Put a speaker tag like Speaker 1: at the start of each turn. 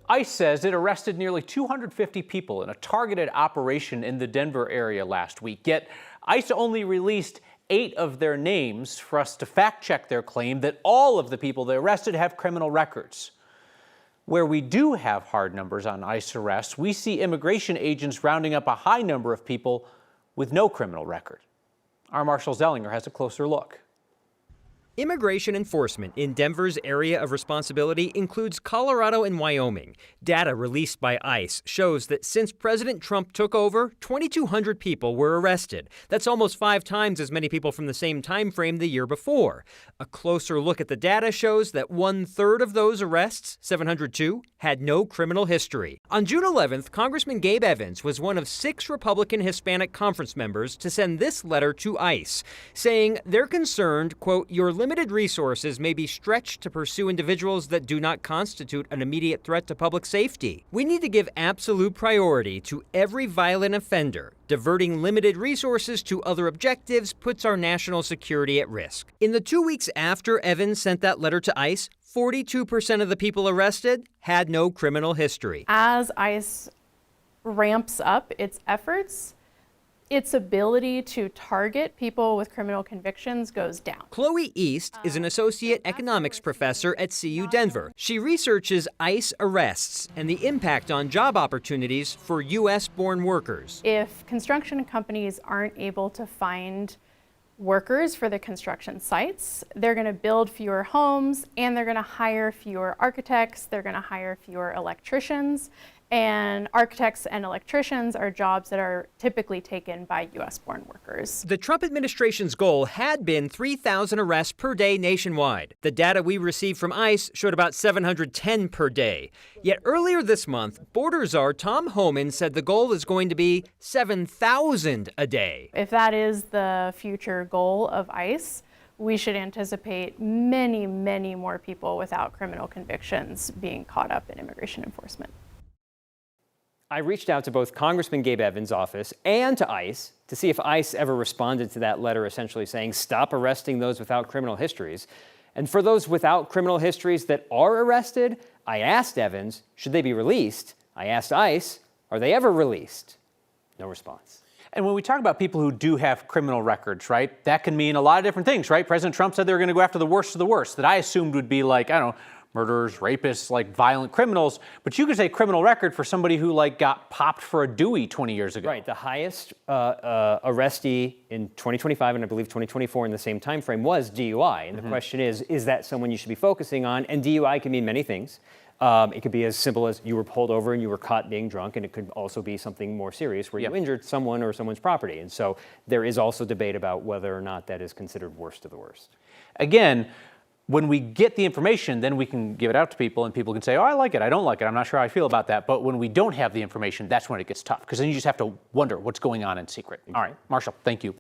Speaker 1: ICE says it arrested nearly 250 people in a targeted operation in the Denver area last week. Yet ICE only released 8 of their names for us to fact-check their claim that all of the people they arrested have criminal records. Where we do have hard numbers on ICE arrests, we see immigration agents rounding up a high number of people with no criminal record. Our Marshall Zellinger has a closer look.
Speaker 2: Immigration enforcement in Denver's area of responsibility includes Colorado and Wyoming. Data released by ICE shows that since President Trump took over, 2,200 people were arrested. That's almost 5 times as many people from the same time frame the year before. A closer look at the data shows that 1/3 of those arrests, 702, had no criminal history. On June 11th, Congressman Gabe Evans was one of 6 Republican Hispanic conference members to send this letter to ICE, saying they're concerned, quote, "Your limited resources may be stretched to pursue individuals that do not constitute an immediate threat to public safety. We need to give absolute priority to every violent offender. Diverting limited resources to other objectives puts our national security at risk." In the 2 weeks after Evans sent that letter to ICE, 42% of the people arrested had no criminal history.
Speaker 3: As ICE ramps up its efforts, its ability to target people with criminal convictions goes down.
Speaker 2: Chloe East is an associate economics professor at CU Denver. She researches ICE arrests and the impact on job opportunities for U.S.-born workers.
Speaker 3: If construction companies aren't able to find workers for the construction sites, they're going to build fewer homes and they're going to hire fewer architects, they're going to hire fewer electricians. And architects and electricians are jobs that are typically taken by U.S.-born workers.
Speaker 2: The Trump administration's goal had been 3,000 arrests per day nationwide. The data we received from ICE showed about 710 per day. Yet earlier this month, border czar Tom Homan said the goal is going to be 7,000 a day.
Speaker 3: If that is the future goal of ICE, we should anticipate many, many more people without criminal convictions being caught up in immigration enforcement.
Speaker 2: I reached out to both Congressman Gabe Evans' office and to ICE to see if ICE ever responded to that letter essentially saying stop arresting those without criminal histories. And for those without criminal histories that are arrested, I asked Evans, should they be released? I asked ICE, are they ever released? No response.
Speaker 1: And when we talk about people who do have criminal records, right, that can mean a lot of different things, right? President Trump said they were going to go after the worst of the worst, that I assumed would be like, I don't know, murderers, rapists, like violent criminals. But you could say criminal record for somebody who like got popped for a Dewey 20 years ago.
Speaker 2: Right. The highest arrestee in 2025 and I believe 2024 in the same time frame was DUI. And the question is that someone you should be focusing on? And DUI can mean many things. It could be as simple as you were pulled over and you were caught being drunk, and it could also be something more serious where you injured someone or someone's property. And so there is also debate about whether or not that is considered worst of the worst.
Speaker 1: Again, when we get the information, then we can give it out to people and people can say, oh, I like it, I don't like it, I'm not sure how I feel about that. But when we don't have the information, that's when it gets tough, because then you just have to wonder what's going on in secret. All right, Marshall, thank you.